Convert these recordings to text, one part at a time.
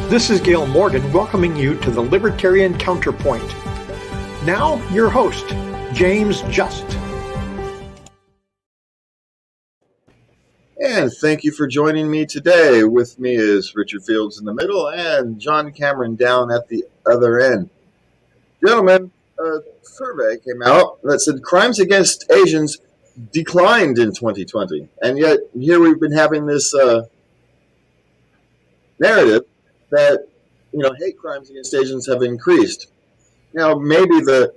This is Gail Morgan welcoming you to the Libertarian Counterpoint. Now, your host, James Just. And thank you for joining me today. With me is Richard Fields in the middle and John Cameron down at the other end. Gentlemen, a survey came out that said crimes against Asians declined in 2020. And yet, here we've been having this narrative that, hate crimes against Asians have increased. Now, maybe the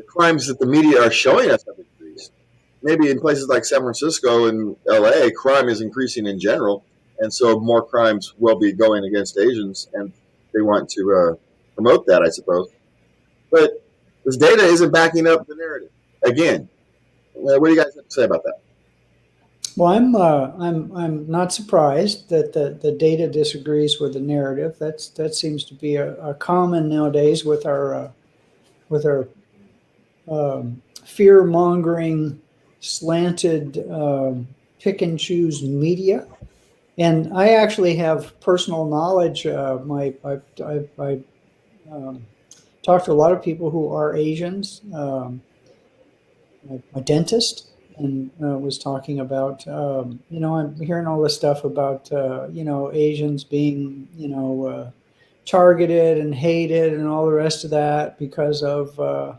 crimes that the media are showing us have increased. Maybe in places like San Francisco and LA, crime is increasing in general, and so more crimes will be going against Asians, and they want to promote that, I suppose. But this data isn't backing up the narrative. Again, what do you guys have to say about that? Well, I'm not surprised that the data disagrees with the narrative. That seems to be a common nowadays with our fear-mongering, slanted, pick and choose media. And I actually have personal knowledge. I talked to a lot of people who are Asians. My dentist, and was talking about, I'm hearing all this stuff about, Asians being, targeted and hated and all the rest of that because of the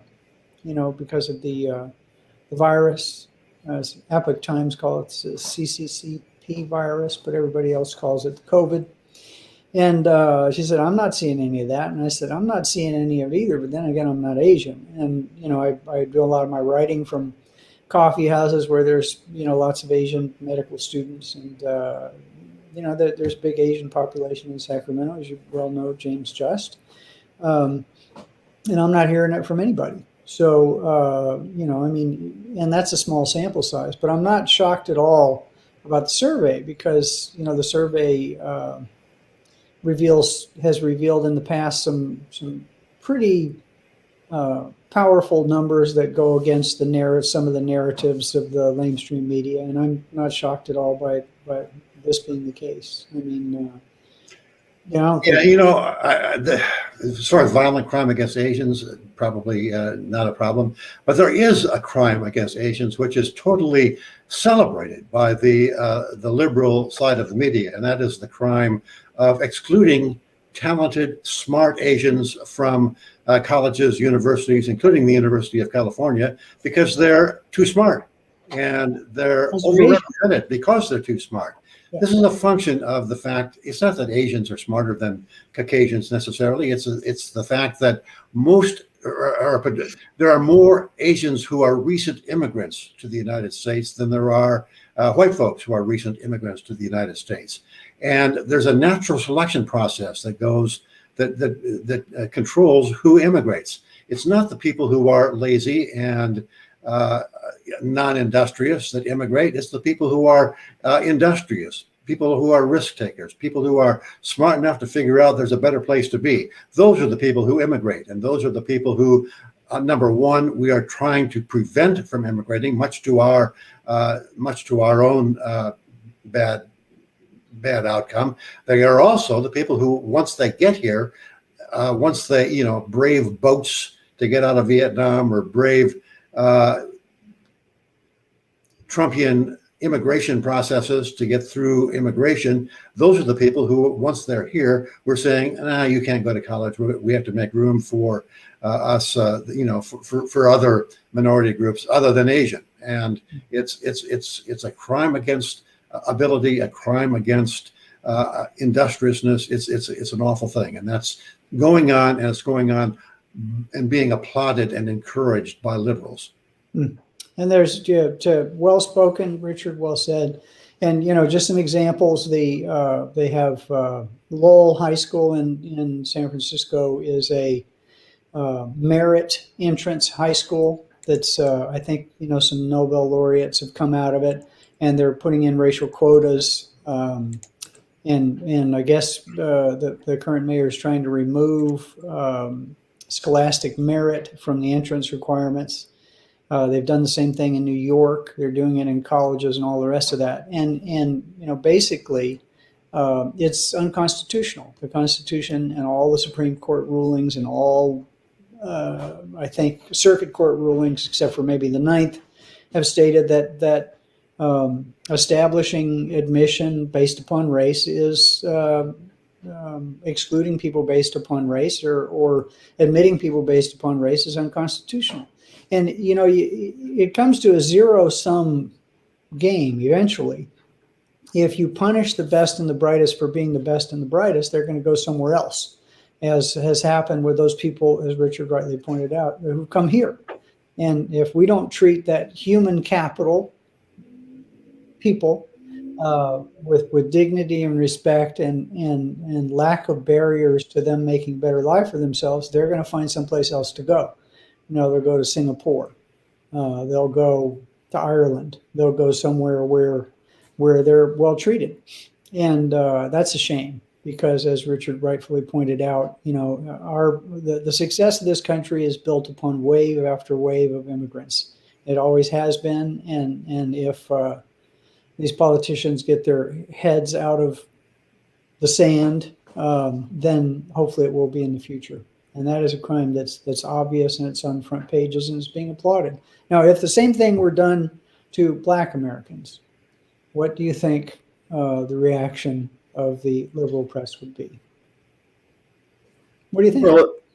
virus. As Epoch Times call it the CCCP virus, but everybody else calls it COVID. And she said, I'm not seeing any of that. And I said, I'm not seeing any of it either. But then again, I'm not Asian. And, I do a lot of my writing from coffee houses where there's, lots of Asian medical students. And, there's a big Asian population in Sacramento, as you well know, James Just. And I'm not hearing it from anybody. So, and that's a small sample size, but I'm not shocked at all about the survey because, the survey has revealed in the past some pretty powerful numbers that go against some of the narratives of the mainstream media. And I'm not shocked at all by this being the case. I mean, as far as violent crime against Asians, probably not a problem. But there is a crime against Asians which is totally celebrated by the liberal side of the media, and that is the crime of excluding talented, smart Asians from colleges, universities, including the University of California, because they're too smart and they're overrepresented because they're too smart. This is a function of the fact, it's not that Asians are smarter than Caucasians necessarily, it's the fact that there are more Asians who are recent immigrants to the United States than there are white folks who are recent immigrants to the United States. And there's a natural selection process that controls who immigrates. It's not the people who are lazy and non-industrious that immigrate. It's the people who are industrious, people who are risk takers, people who are smart enough to figure out there's a better place to be. Those are the people who immigrate, and those are the people who, number one, we are trying to prevent from immigrating, much to our own bad outcome. They are also the people who, once they get here, once they brave boats to get out of Vietnam or brave Trumpian immigration processes to get through immigration, those are the people who, once they're here, we're saying, you can't go to college. We have to make room for us, for other minority groups other than Asian. And it's a crime against ability, a crime against industriousness. It's an awful thing, and that's going on, and it's going on and being applauded and encouraged by liberals. And there's well spoken, Richard, well said. And just some examples. They have Lowell High School in San Francisco is a merit entrance high school. That's I think some Nobel laureates have come out of it, and they're putting in racial quotas. And I guess the current mayor is trying to remove scholastic merit from the entrance requirements. They've done the same thing in New York. They're doing it in colleges and all the rest of that. And basically, it's unconstitutional. The Constitution and all the Supreme Court rulings and all, I think, circuit court rulings, except for maybe the Ninth, have stated that establishing admission based upon race is excluding people based upon race, or admitting people based upon race is unconstitutional. And, it comes to a zero-sum game eventually. If you punish the best and the brightest for being the best and the brightest, they're going to go somewhere else, as has happened with those people, as Richard rightly pointed out, who come here. And if we don't treat that human capital people with dignity and respect and lack of barriers to them making a better life for themselves, they're going to find someplace else to go. They'll go to Singapore. They'll go to Ireland. They'll go somewhere where they're well treated. And that's a shame, because as Richard rightfully pointed out, the success of this country is built upon wave after wave of immigrants. It always has been. And if these politicians get their heads out of the sand, then hopefully it will be in the future. And that is a crime that's obvious, and it's on front pages, and it's being applauded. Now, if the same thing were done to Black Americans, what do you think the reaction of the liberal press would be? What do you think?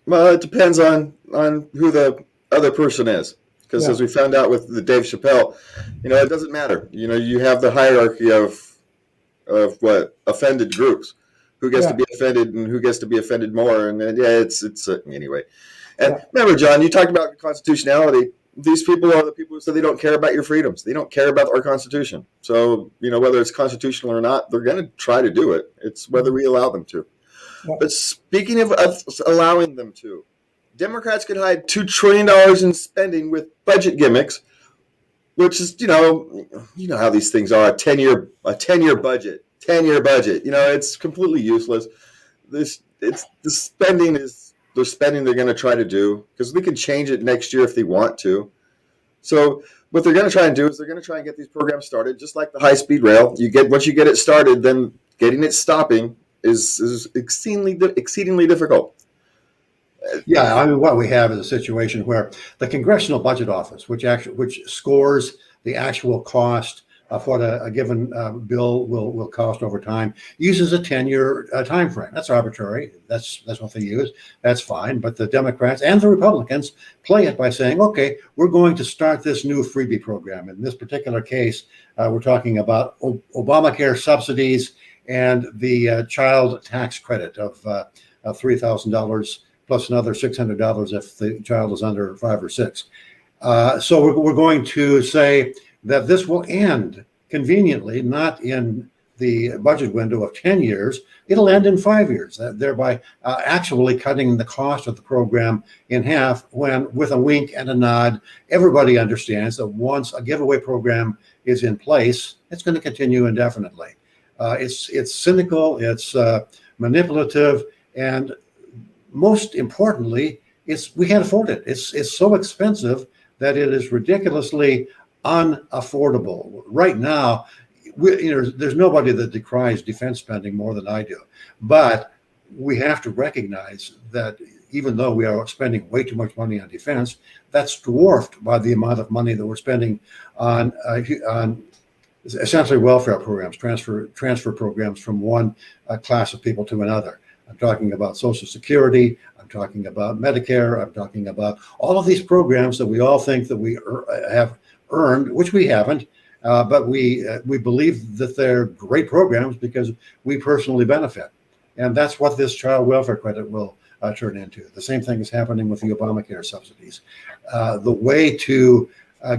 Well, it depends on who the other person is. Because as we found out with the Dave Chappelle, it doesn't matter. You have the hierarchy of what offended groups, who gets to be offended and who gets to be offended more. And it's anyway. And remember, John, you talked about constitutionality. These people are the people who say they don't care about your freedoms. They don't care about our Constitution. So, whether it's constitutional or not, they're going to try to do it. It's whether we allow them to. Yeah. But speaking of allowing them to, Democrats could hide $2 trillion in spending with budget gimmicks, which is, how these things are, a 10-year budget. It's completely useless. They're spending they're going to try to do, because we can change it next year if they want to. So what they're going to try and do is they're going to try and get these programs started, just like the high-speed rail. Once you get it started, then getting it stopping is exceedingly difficult. Yeah, what we have is a situation where the Congressional Budget Office, which scores the actual cost of what a given bill will cost over time, uses a 10-year time frame. That's arbitrary. That's what they use. That's fine. But the Democrats and the Republicans play it by saying, okay, we're going to start this new freebie program. In this particular case, we're talking about Obamacare subsidies and the child tax credit of $3,000 plus another $600 if the child is under 5 or 6. So we're going to say that this will end conveniently, not in the budget window of 10 years. It'll end in 5 years, thereby actually cutting the cost of the program in half, when, with a wink and a nod, everybody understands that once a giveaway program is in place, it's going to continue indefinitely. It's cynical, it's manipulative, and most importantly, we can't afford it. It's so expensive that it is ridiculously unaffordable. Right now, there's nobody that decries defense spending more than I do. But we have to recognize that even though we are spending way too much money on defense, that's dwarfed by the amount of money that we're spending on essentially welfare programs, transfer programs from one class of people to another. I'm talking about Social Security. I'm talking about Medicare. I'm talking about all of these programs that we all think that we have earned, which we haven't, but we believe that they're great programs because we personally benefit. And that's what this child welfare credit will turn into. The same thing is happening with the Obamacare subsidies. The way to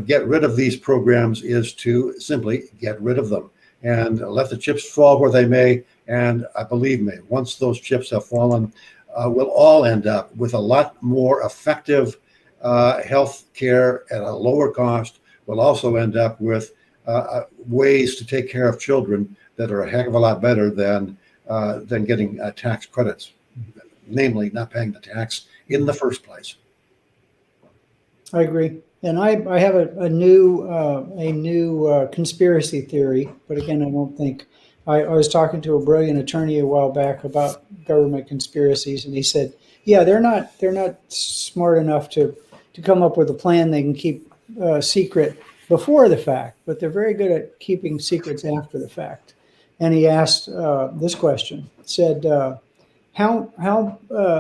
get rid of these programs is to simply get rid of them and let the chips fall where they may. And believe me, once those chips have fallen, we'll all end up with a lot more effective health care at a lower cost. We'll also end up with ways to take care of children that are a heck of a lot better than getting tax credits, namely not paying the tax in the first place. I agree. And I have a new conspiracy theory, but again, I don't think I was talking to a brilliant attorney a while back about government conspiracies, and he said, "Yeah, they're not smart enough to come up with a plan they can keep secret before the fact, but they're very good at keeping secrets after the fact." And he asked this question: said, "How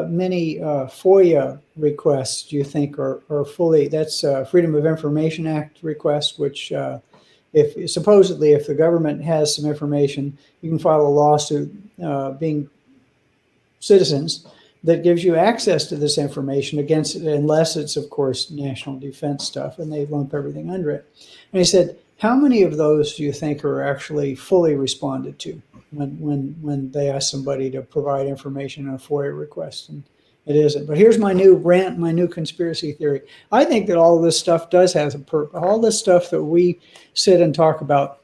many FOIA requests do you think are fully? That's Freedom of Information Act requests, which." If supposedly, if the government has some information, you can file a lawsuit being citizens that gives you access to this information against it, unless it's, of course, national defense stuff, and they lump everything under it. And he said, how many of those do you think are actually fully responded to when they ask somebody to provide information in a FOIA request? And it isn't. But here's my new rant, my new conspiracy theory. I think that all of this stuff does have a purpose. All this stuff that we sit and talk about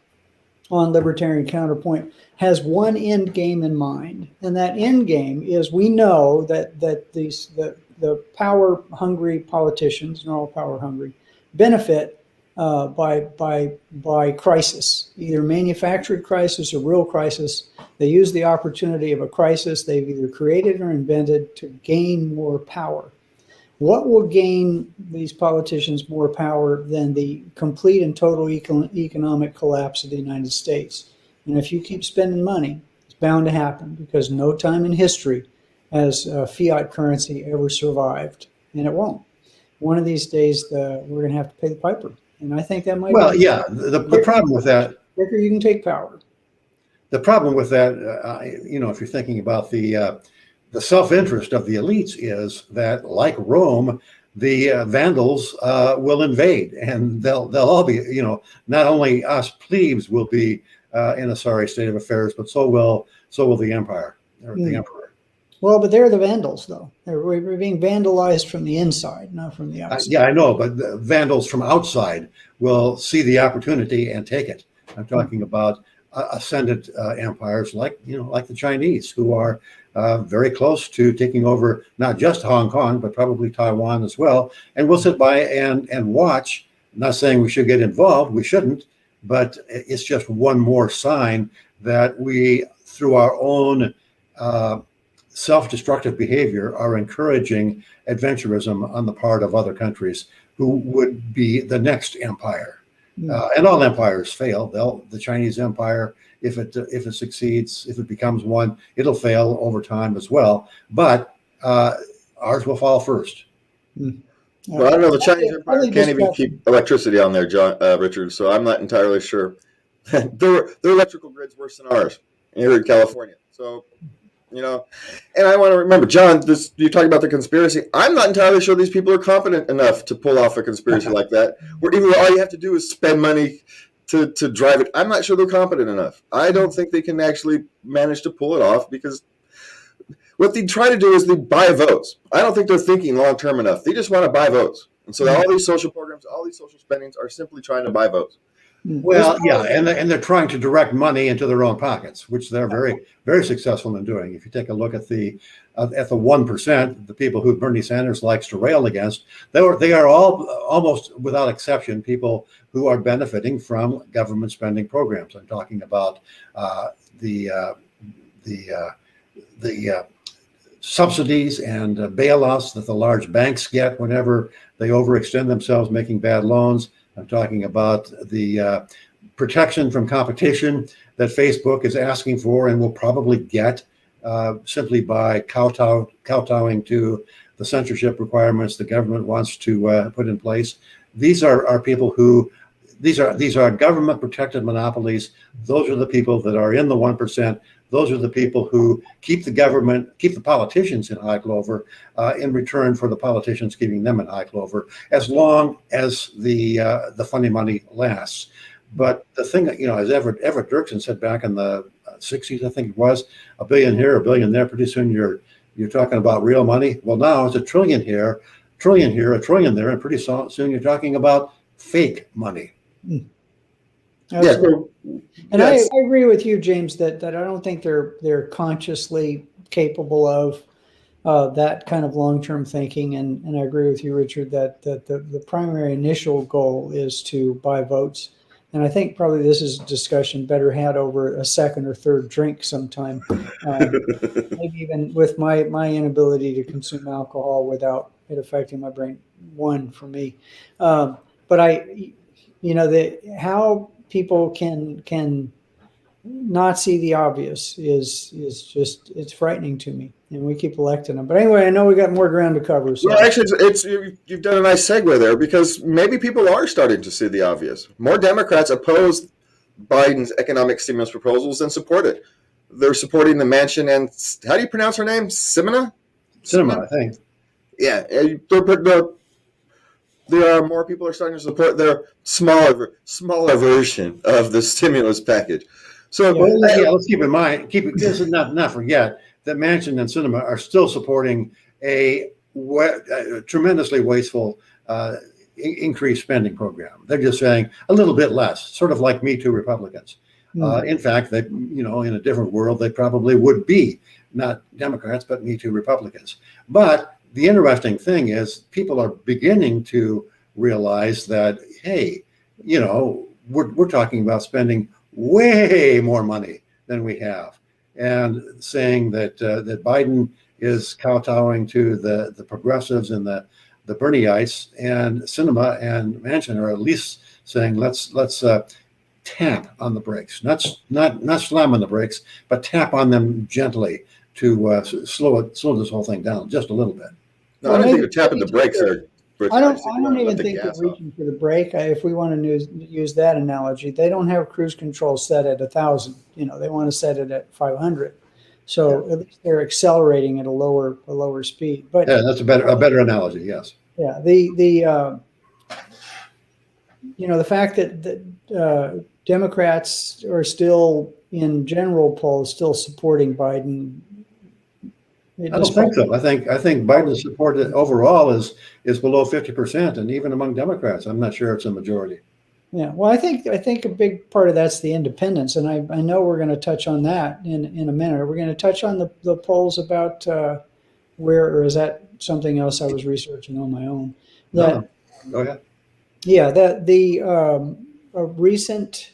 on Libertarian Counterpoint has one end game in mind, and that end game is we know that the power hungry politicians, and they're all power hungry, benefit by crisis, either manufactured crisis or real crisis. They use the opportunity of a crisis they've either created or invented to gain more power. What will gain these politicians more power than the complete and total economic collapse of the United States? And if you keep spending money, it's bound to happen, because no time in history has fiat currency ever survived, and it won't. One of these days, we're going to have to pay the piper. And I think that might Well, be yeah, the problem with that, quicker you can take power. the problem with that, if you're thinking about the self-interest of the elites, is that, like Rome, the Vandals will invade, and they'll all be, not only us plebes will be in a sorry state of affairs, but so will the empire or the emperor. Well, but they're the Vandals, though. We're being vandalized from the inside, not from the outside. Yeah, I know, but the Vandals from outside will see the opportunity and take it. I'm talking about ascendant empires like the Chinese, who are very close to taking over not just Hong Kong, but probably Taiwan as well. And we'll sit by and watch. I'm not saying we should get involved. We shouldn't. But it's just one more sign that we, through our own self-destructive behavior, are encouraging adventurism on the part of other countries who would be the next empire. And all empires fail. The Chinese empire, if it succeeds, if it becomes one, it'll fail over time as well. But ours will fall first. Well, I don't know. The Chinese empire can't even keep electricity on there, Richard. So I'm not entirely sure. Their electrical grid's worse than ours here in California. So, and I want to remember, John, you talk about the conspiracy. I'm not entirely sure these people are competent enough to pull off a conspiracy like that, where even all you have to do is spend money to drive it. I'm not sure they're competent enough. I don't think they can actually manage to pull it off, because what they try to do is they buy votes. I don't think they're thinking long-term enough. They just want to buy votes. And so all these social programs, all these social spendings are simply trying to buy votes. Well, yeah, and they're trying to direct money into their own pockets, which they're very, very successful in doing. If you take a look at the 1%, the people who Bernie Sanders likes to rail against, they are all, almost without exception, people who are benefiting from government spending programs. I'm talking about the subsidies and bailouts that the large banks get whenever they overextend themselves making bad loans. I'm talking about the protection from competition that Facebook is asking for and will probably get simply by kowtowing to the censorship requirements the government wants to put in place. These are people who, these are government protected monopolies. Those are the people that are in the 1%. Those are the people who keep the politicians in high clover in return for the politicians keeping them in high clover, as long as the funny money lasts. But the thing, as Everett Dirksen said back in the 60s, I think it was, $1 billion here, $1 billion there. Pretty soon you're talking about real money. Well, now it's $1 trillion here, $1 trillion here, $1 trillion there, and pretty soon you're talking about fake money. Absolutely. And yes. I agree with you, James, that I don't think they're consciously capable of that kind of long-term thinking. And I agree with you, Richard, that the primary initial goal is to buy votes and I think probably this is a discussion better had over a second or third drink sometime. Maybe even with my inability to consume alcohol without it affecting my brain. One for me, but how people can not see the obvious is just, it's frightening to me, and we keep electing them. But anyway, I know we got more ground to cover. So. Well, actually, you've done a nice segue there, because maybe people are starting to see the obvious. More Democrats oppose Biden's economic stimulus proposals than support it. They're supporting the Manchin and, how do you pronounce her name? Synema, I think. Yeah, there are more people are starting to support their smaller version of the stimulus package. So let's keep in mind, this is not forget that Manchin and Synema are still supporting a tremendously wasteful increased spending program. They're just saying a little bit less, sort of like Me Too Republicans. In fact, they, in a different world, they probably would be not Democrats, but Me Too Republicans. But the interesting thing is people are beginning to realize that, hey, we're talking about spending way more money than we have, and saying that that Biden is kowtowing to the progressives and the Bernieites, and Synema and Manchin are at least saying let's tap on the brakes, not slam on the brakes, but tap on them gently to slow this whole thing down just a little bit. No, I don't think they're tapping the brakes there. I don't even think they're reaching for the brake. If we want to use that analogy, they don't have cruise control set at 1,000. They want to set it at 500. So at least they're accelerating at a lower speed. But yeah, that's a better analogy. Yes. Yeah. The fact that Democrats are still, in general polls, still supporting Biden. I don't think so. I think Biden's support overall is below 50%, and even among Democrats, I'm not sure it's a majority. Yeah, well, I think a big part of that's the independents, and I know we're going to touch on that in a minute. We're going to touch on the polls about or is that something else I was researching on my own? No. Go ahead. Yeah, that a recent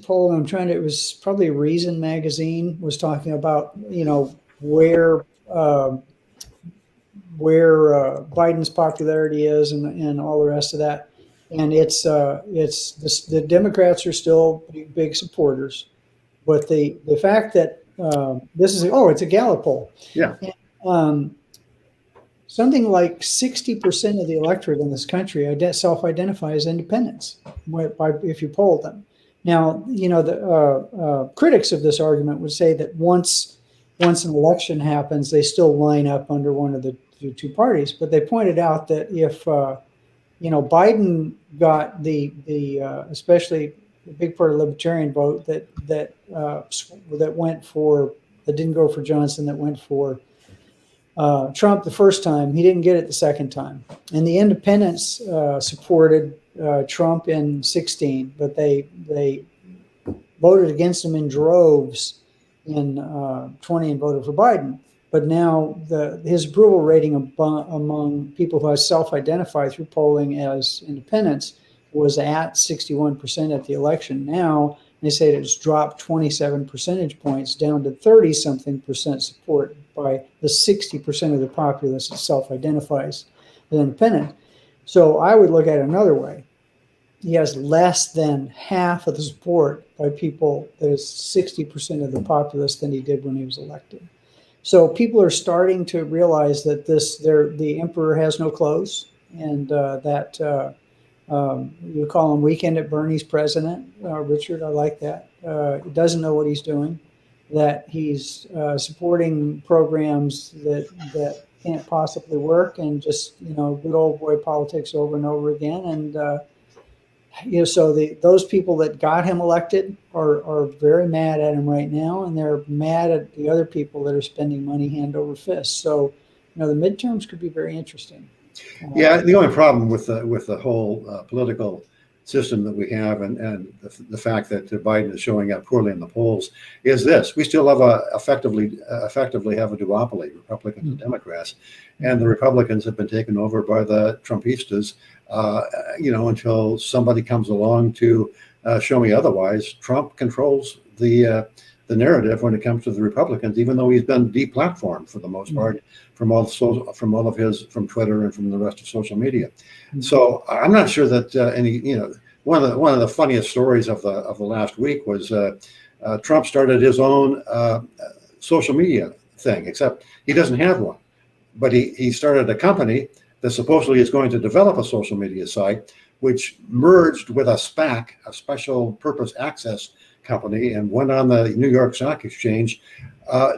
poll, it was probably Reason magazine, was talking about where Biden's popularity is and all the rest of that, and it's the Democrats are still big supporters, but the fact that it's a Gallup poll, yeah, and, something like 60% of the electorate in this country self-identify as independents if you poll them. Now, the critics of this argument would say that once an election happens, they still line up under one of the two parties. But they pointed out that if Biden got the especially the big part of the Libertarian vote that didn't go for Johnson, that went for Trump the first time, he didn't get it the second time. And the independents supported Trump in 2016, but they voted against him in droves in 2020 and voted for Biden. But now his approval rating among people who self-identify through polling as independents was at 61% at the election. Now they say it's dropped 27 percentage points down to 30-something% support by the 60% of the populace that self-identifies as independent. So I would look at it another way. He has less than half of the support by people that is 60% of the populace than he did when he was elected. So people are starting to realize that the emperor has no clothes, and that you call him Weekend at Bernie's president, Richard. I like that. He doesn't know what he's doing. That he's supporting programs that can't possibly work, and just good old boy politics over and over again. And so those people that got him elected are very mad at him right now, and they're mad at the other people that are spending money hand over fist. So the midterms could be very interesting. Yeah, the only problem with the whole political system that we have, and the fact that Biden is showing up poorly in the polls, is this: we still have effectively have a duopoly, Republicans and Democrats, and the Republicans have been taken over by the Trumpistas until somebody comes along to show me otherwise. Trump controls the narrative when it comes to the Republicans, even though he's been deplatformed for the most part from from Twitter and from the rest of social media. So I'm not sure that one of the funniest stories of the last week was Trump started his own social media thing, except he doesn't have one, but he started a company that supposedly is going to develop a social media site, which merged with a SPAC, a special purpose access company, and went on the New York Stock Exchange.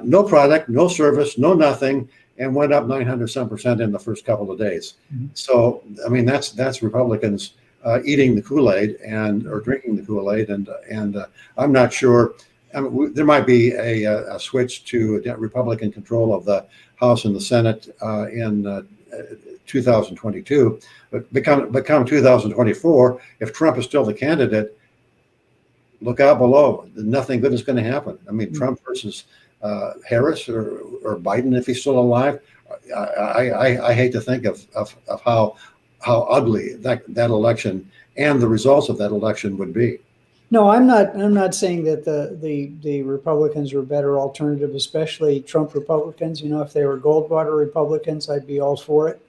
No product, no service, no nothing, and went up 900% in the first couple of days. So, I mean, that's Republicans eating the Kool-Aid or drinking the Kool-Aid, and I'm not sure. I mean, there might be a switch to Republican control of the House and the Senate in 2022, but become 2024. If Trump is still the candidate, look out below. Nothing good is going to happen. I mean, Trump versus Harris or Biden, if he's still alive. I hate to think of how ugly that election and the results of that election would be. No, I'm not saying that the Republicans are a better alternative, especially Trump Republicans. If they were Goldwater Republicans, I'd be all for it.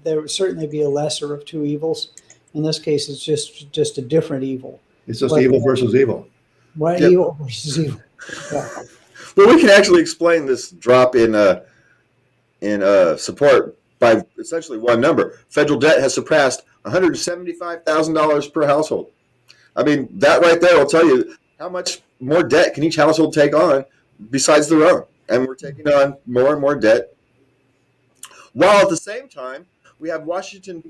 There would certainly be a lesser of two evils. In this case, it's just a different evil. It's just evil versus evil. Right, yep. Evil versus evil. Yeah. Well, we can actually explain this drop in support by essentially one number. Federal debt has surpassed $175,000 per household. I mean, that right there will tell you how much more debt can each household take on besides their own. And we're taking on more and more debt. While at the same time, we have Washington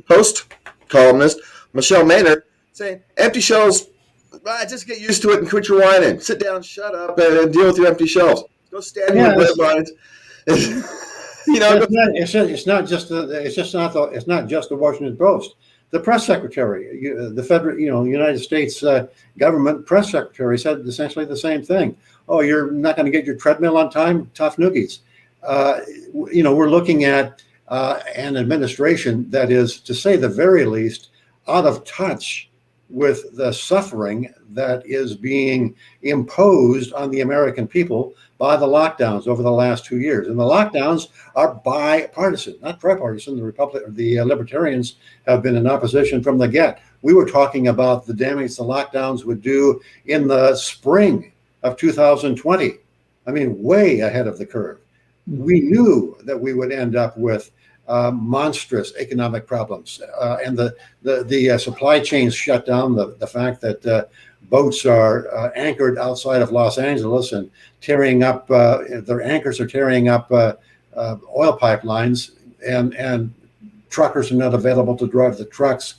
Post columnist Micheline Maynard saying, empty shelves, just get used to it and quit your whining. Sit down, shut up, and deal with your empty shelves. Go stand in your bread lines. It's not just the Washington Post. The press secretary, the federal, United States government press secretary said essentially the same thing. Oh, you're not going to get your treadmill on time? Tough noogies. We're looking at an administration that is, to say the very least, out of touch with the suffering that is being imposed on the American people by the lockdowns over the last 2 years. And the lockdowns are bipartisan, not tripartisan. The Libertarians have been in opposition from the get. We were talking about the damage the lockdowns would do in the spring of 2020. I mean, way ahead of the curve. We knew that we would end up with monstrous economic problems, and the supply chains shut down. The fact that boats are anchored outside of Los Angeles and tearing up their anchors are tearing up oil pipelines, and truckers are not available to drive the trucks.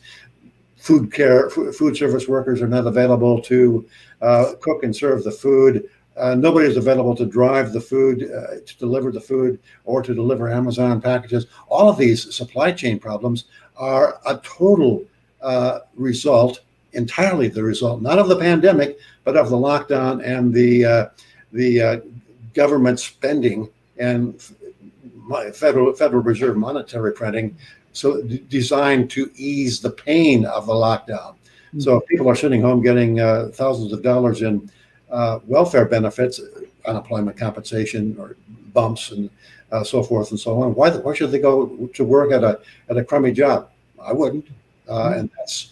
Food service workers are not available to cook and serve the food. Nobody is available to drive the food, to deliver the food, or to deliver Amazon packages. All of these supply chain problems are a total entirely the result, not of the pandemic, but of the lockdown and the government spending and Federal Reserve monetary printing, so designed to ease the pain of the lockdown. So if people are sitting home getting thousands of dollars in welfare benefits, unemployment compensation or bumps and so forth and so on, why should they go to work at a crummy job? I wouldn't. And that's,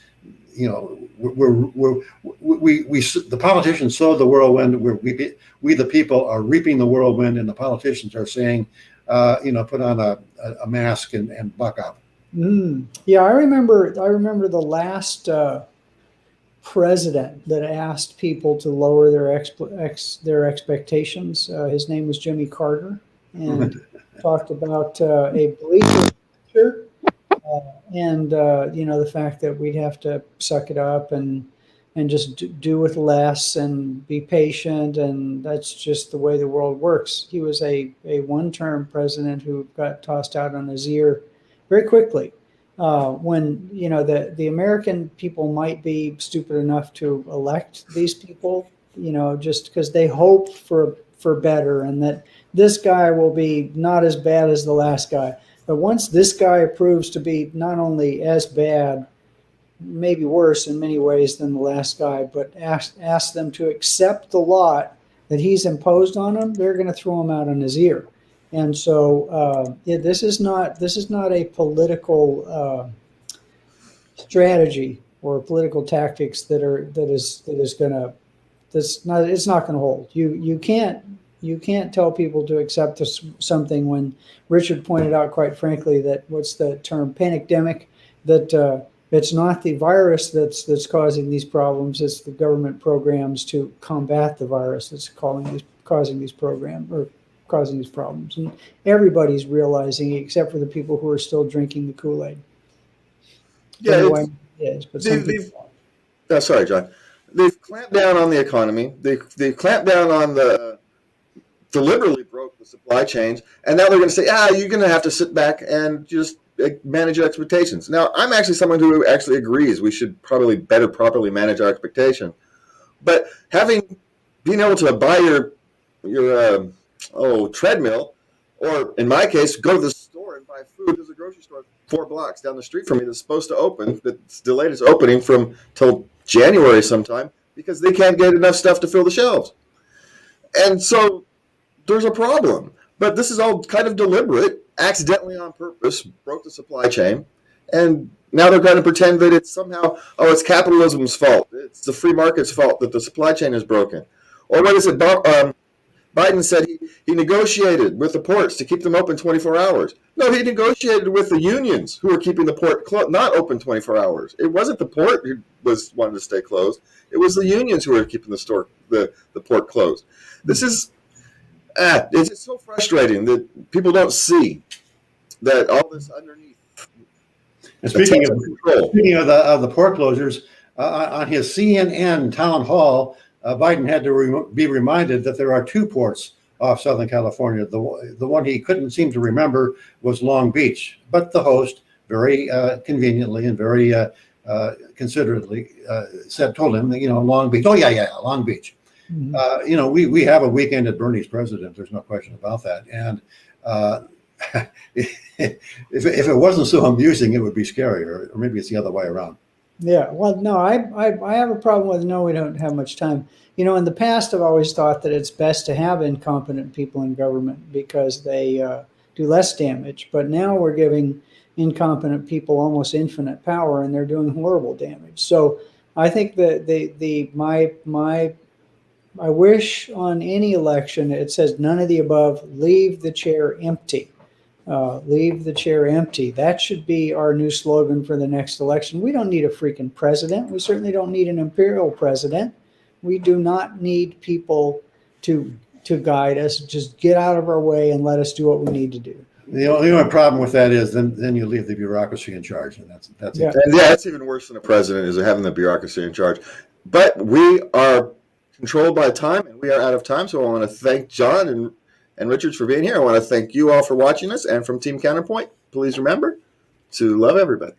the politicians sowed the whirlwind. We the people are reaping the whirlwind, and the politicians are saying, put on a mask and buck up. Yeah, I remember the last president that asked people to lower their expectations. His name was Jimmy Carter, and talked about a belief future, and the fact that we'd have to suck it up and just do with less and be patient, and that's just the way the world works. He was a one-term president who got tossed out on his ear very quickly. When the American people might be stupid enough to elect these people, just because they hope for better, and that this guy will be not as bad as the last guy. But once this guy proves to be not only as bad, maybe worse in many ways than the last guy, but ask them to accept the lot that he's imposed on them, they're going to throw him out on his ear. And so this is not a political strategy or political tactics it's not going to hold. You can't tell people to accept something when Richard pointed out, quite frankly, that what's the term, panicdemic, that it's not the virus that's causing these problems, it's the government programs to combat the virus that's causing these problems. And everybody's realizing it, except for the people who are still drinking the Kool-Aid. Yeah, sorry, John. They've clamped down on the economy. They've clamped down on deliberately broke the supply chains, and now they're going to say, you're going to have to sit back and just manage your expectations. Now, I'm actually someone who actually agrees we should probably better properly manage our expectations. But being able to buy your treadmill, or in my case, go to the store and buy food. There's a grocery store 4 blocks down the street from me that's supposed to open, that's delayed its opening till January sometime because they can't get enough stuff to fill the shelves. And so there's a problem. But this is all kind of deliberate, accidentally on purpose, broke the supply chain. And now they're going to pretend that it's somehow, it's capitalism's fault. It's the free market's fault that the supply chain is broken. Or what is it? Biden said he negotiated with the ports to keep them open 24 hours. No, he negotiated with the unions who were keeping the port not open 24 hours. It wasn't the port who wanted to stay closed. It was the unions who were keeping the port closed. This is it's just so frustrating that people don't see that all this underneath. And speaking of the port closures, on his CNN town hall, Biden had to be reminded that there are 2 ports off Southern California. The one he couldn't seem to remember was Long Beach, but the host very conveniently and very considerately told him that, Long Beach. Oh yeah, Long Beach. Mm-hmm. We have a weekend at Bernie's president. There's no question about that. And if it wasn't so amusing, it would be scary, or maybe it's the other way around. Yeah, well, no, I have a problem with we don't have much time. In the past, I've always thought that it's best to have incompetent people in government because they do less damage. But now we're giving incompetent people almost infinite power, and they're doing horrible damage. So I think that I wish on any election it says none of the above. Leave the chair empty. Leave the chair empty. That should be our new slogan for the next election. We don't need a freaking president. We certainly don't need an imperial president. We do not need people to guide us. Just get out of our way and let us do what we need to do. The only problem with that is then you leave the bureaucracy in charge, and that's it. And that's even worse than a president, is having the bureaucracy in charge. But we are controlled by time, and we are out of time. So I want to thank John and Richards for being here. I want to thank you all for watching us, and from Team Counterpoint, please remember to love everybody.